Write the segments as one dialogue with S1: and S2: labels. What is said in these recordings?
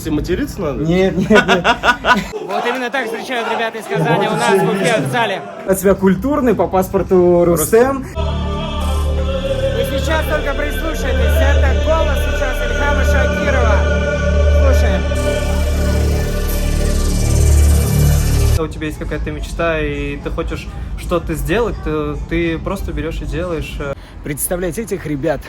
S1: смысле, материться надо?
S2: Нет, нет, нет.
S3: Вот именно так встречают ребята из Казани у нас в Уфе в зале.
S2: От себя культурный, по паспорту Рустем.
S3: Вы сейчас только прислушайтесь, это голос сейчас Ильхама Шакирова. Слушаем.
S4: У тебя есть какая-то мечта, и ты хочешь что-то сделать, то ты просто берешь и делаешь.
S2: Представлять этих ребят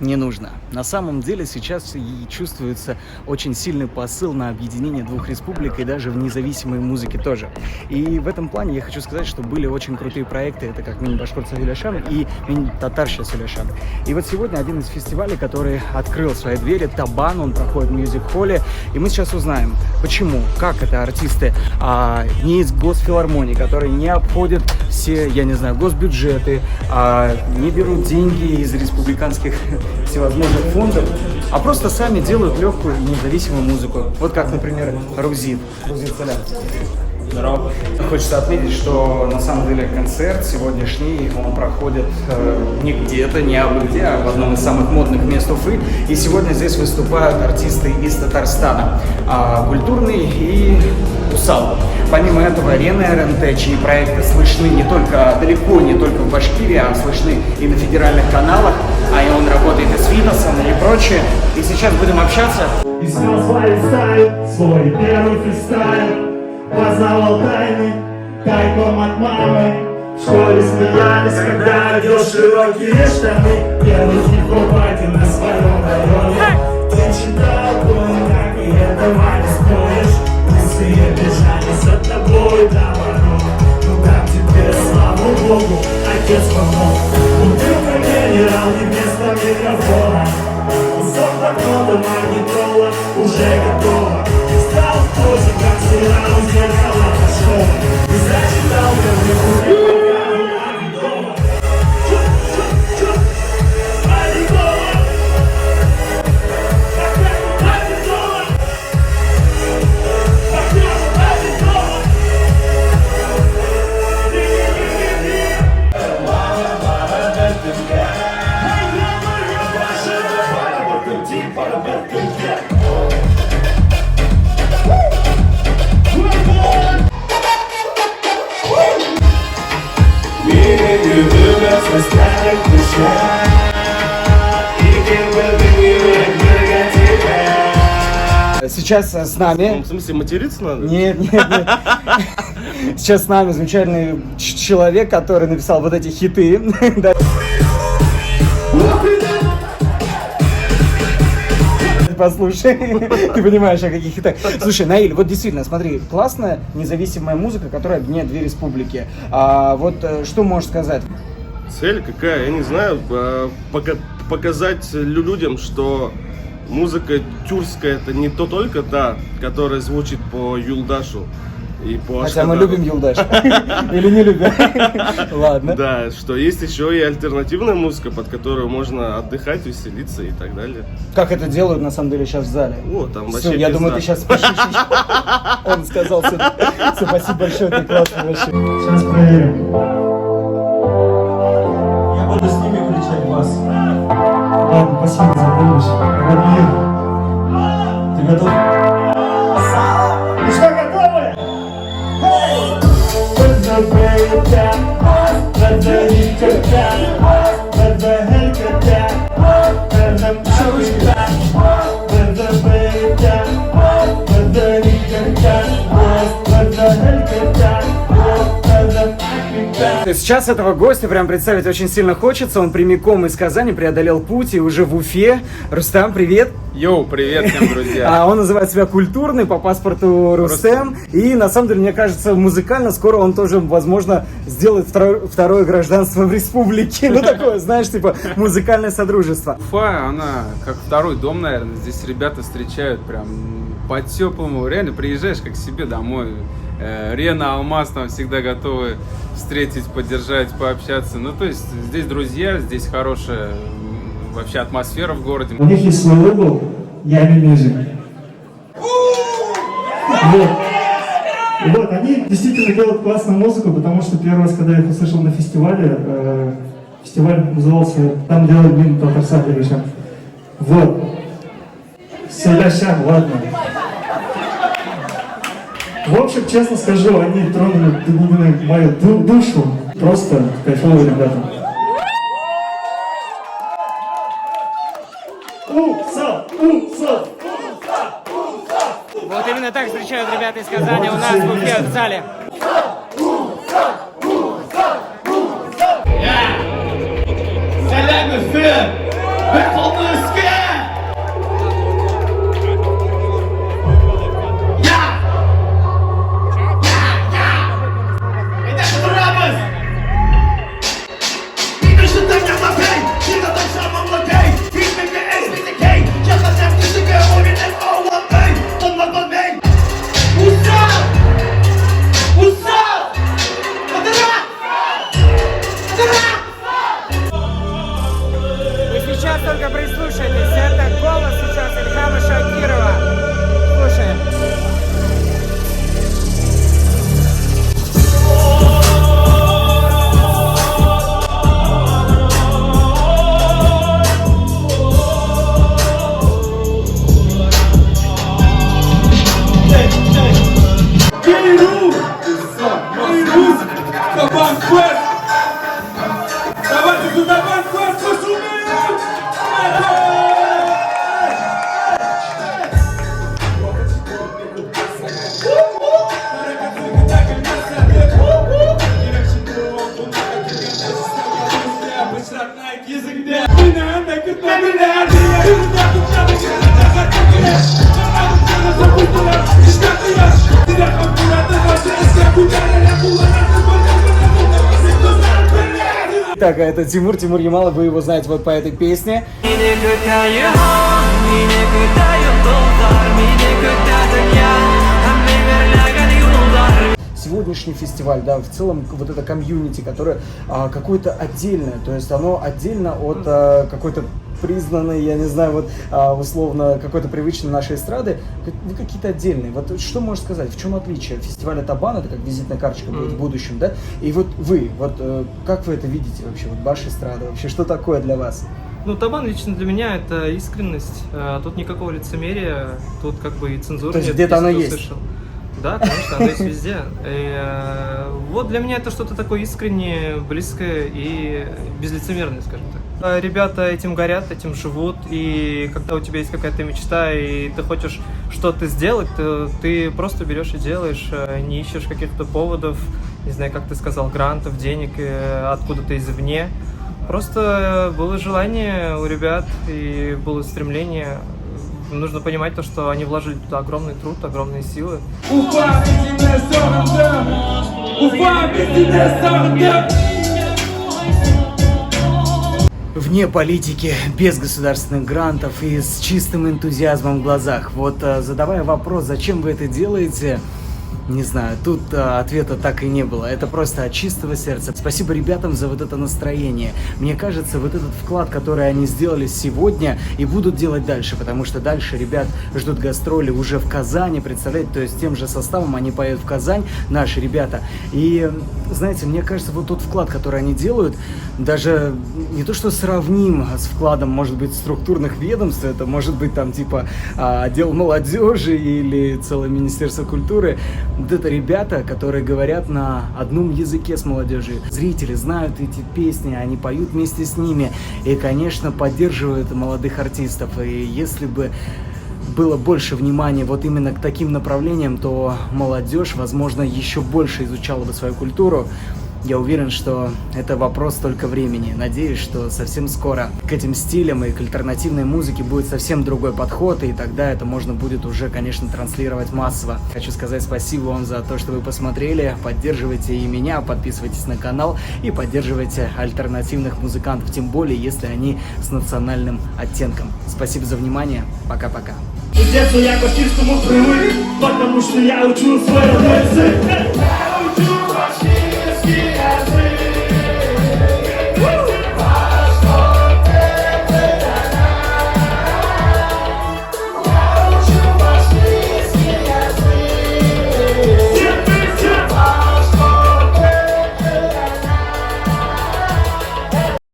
S2: не нужно. На самом деле сейчас и чувствуется очень сильный посыл на объединение двух республик и даже в независимой музыке тоже. И в этом плане я хочу сказать, что были очень крутые проекты. Это как Мини-Башкортца Гюляшан и Мини-Татарща Гюляшан. И вот сегодня один из фестивалей, который открыл свои двери, Табан, он проходит в мьюзик-холле. И мы сейчас узнаем, почему, как это артисты не из госфилармонии, которые не обходят все, я не знаю, госбюджеты, не берут деньги из республиканских всевозможных фондов, а просто сами делают легкую и независимую музыку. Вот как, например, Рузит. Рузит, салям. Здорово. Хочется отметить, что на самом деле концерт сегодняшний, он проходит не где-то, не абы где, а в одном из самых модных мест Уфы. И сегодня здесь выступают артисты из Татарстана. Культурный и Усал. Помимо этого, Рена РНТ, чьи проекты слышны не только далеко, не только в Башкирии, а слышны и на федеральных каналах, и он работает и с Витасом, и прочее. И сейчас будем общаться.
S5: И смел свой стайл, свой первый фристайл. Познавал тайны, тайком от мамы. В школе смеялись, когда одел широкие штаны. Первый хип-хоп на своем районе. Ты читал как и этого не споришь. Лысые бежали за тобой до ворот. Ну как тебе, слава Богу, отец помог. Бутылка генерал и вместо микрофона. Кусок блокнота, магнитола уже готова. Стал в позе, как сериал, зеркало пошел. И зачитал мне
S2: Сейчас с нами...
S1: В смысле, материться надо?
S2: Нет, нет, нет. Сейчас с нами замечательный человек, который написал вот эти хиты. Послушай, ты понимаешь, о каких хитах. Слушай, Наиль, вот действительно, смотри, классная независимая музыка, которая объединяет две республики. Вот что можешь сказать?
S1: Цель какая? Я не знаю. Показать людям, что музыка тюркская это не только та, которая звучит по Юлдашу и по
S2: Хотя
S1: Ашхадару.
S2: мы любим Юлдаш. Или не любим. Ладно.
S1: Да, что есть еще и альтернативная музыка, под которую можно отдыхать, веселиться и так далее.
S2: Как это делают на самом деле сейчас в зале?
S1: О, там
S2: Всё,
S1: вообще
S2: я
S1: пизда.
S2: думаю, ты сейчас спешишь. Он сказал, спасибо большое, ты классный вообще.
S5: Сейчас проверим. Я буду с ними кричать бас. Ладно, спасибо за помощь. Радмир, ты готов? Ну что, готовы?
S2: Сейчас этого гостя прям представить очень сильно хочется. Он прямиком из Казани преодолел путь и уже в Уфе. Рустам, привет!
S4: Йоу, привет всем, друзья!
S2: Он называет себя культурный, по паспорту Рустем. И на самом деле, мне кажется, музыкально скоро он тоже, возможно, сделает второе гражданство в республике. Ну такое, знаешь, типа музыкальное содружество.
S6: Уфа, она как второй дом, наверное. Здесь ребята встречают прям по-теплому. Реально приезжаешь как к себе домой. Рена, Алмаз там всегда готовы встретить, поддержать, пообщаться. Ну, то есть здесь друзья, здесь хорошая вообще атмосфера в городе.
S5: У них есть свой лейбл Ями Мьюзик. Вот, они действительно делают классную музыку, потому что первый раз, когда я их услышал на фестивале, фестиваль назывался «Там делали Мини-Татарща Гюляшан». Вот. Гюляшан, ладно. В общем, честно скажу, они тронули до глубины мою душу. Просто кайфовые ребята.
S3: Вот именно так встречают ребята из Казани у нас в Уфе в зале. Вы сейчас только прислушайтесь, это голос сейчас Ильхама Шакирова. Слушаем.
S2: Так, а это Тимур Ямалов, вы его знаете вот по этой песне. Сегодняшний фестиваль, да, в целом вот это комьюнити, которое какое-то отдельное, то есть оно отдельно от какой-то признанной, я не знаю, вот условно какой-то привычной нашей эстрады, вы какие-то отдельные. Вот что можешь сказать, в чем отличие фестиваля Табан, это как визитная карточка будет в будущем, да? И вот вы, вот как вы это видите вообще, вот ваша эстрада, вообще что такое для вас?
S4: Ну, Табан лично для меня это искренность. Тут никакого лицемерия, тут как бы и цензуры
S2: То есть
S4: нет.
S2: где-то оно есть?
S4: Слышал. Да, конечно, оно есть везде. И, вот для меня это что-то такое искреннее, близкое и безлицемерное, скажем так. Ребята этим горят, этим живут, и когда у тебя есть какая-то мечта, и ты хочешь что-то сделать, то ты просто берешь и делаешь, не ищешь каких-то поводов, не знаю, как ты сказал, грантов, денег откуда-то извне. Просто было желание у ребят и было стремление. Нужно понимать то, что они вложили туда огромный труд, огромные силы.
S2: Вне политики, без государственных грантов и с чистым энтузиазмом в глазах. Вот задавая вопрос, зачем вы это делаете, не знаю, тут ответа так и не было. Это просто от чистого сердца. Спасибо ребятам за вот это настроение. Мне кажется, вот этот вклад, который они сделали сегодня и будут делать дальше, потому что дальше ребят ждут гастроли уже в Казани, представляете, то есть тем же составом они поедут в Казань, наши ребята. И, знаете, мне кажется, вот тот вклад, который они делают, даже не то что сравним с вкладом, может быть, структурных ведомств, это может быть там типа отдел молодежи или целое Министерство культуры. Вот это ребята, которые говорят на одном языке с молодежью. Зрители знают эти песни, они поют вместе с ними и, конечно, поддерживают молодых артистов. И если бы было больше внимания вот именно к таким направлениям, то молодежь, возможно, еще больше изучала бы свою культуру. Я уверен, что это вопрос только времени. Надеюсь, что совсем скоро к этим стилям и к альтернативной музыке будет совсем другой подход, и тогда это можно будет уже, конечно, транслировать массово. Хочу сказать спасибо вам за то, что вы посмотрели. Поддерживайте и меня, подписывайтесь на канал и поддерживайте альтернативных музыкантов, тем более, если они с национальным оттенком. Спасибо за внимание. Пока-пока.
S5: З детства я к чистому привык, потому что я учу свой родной язык.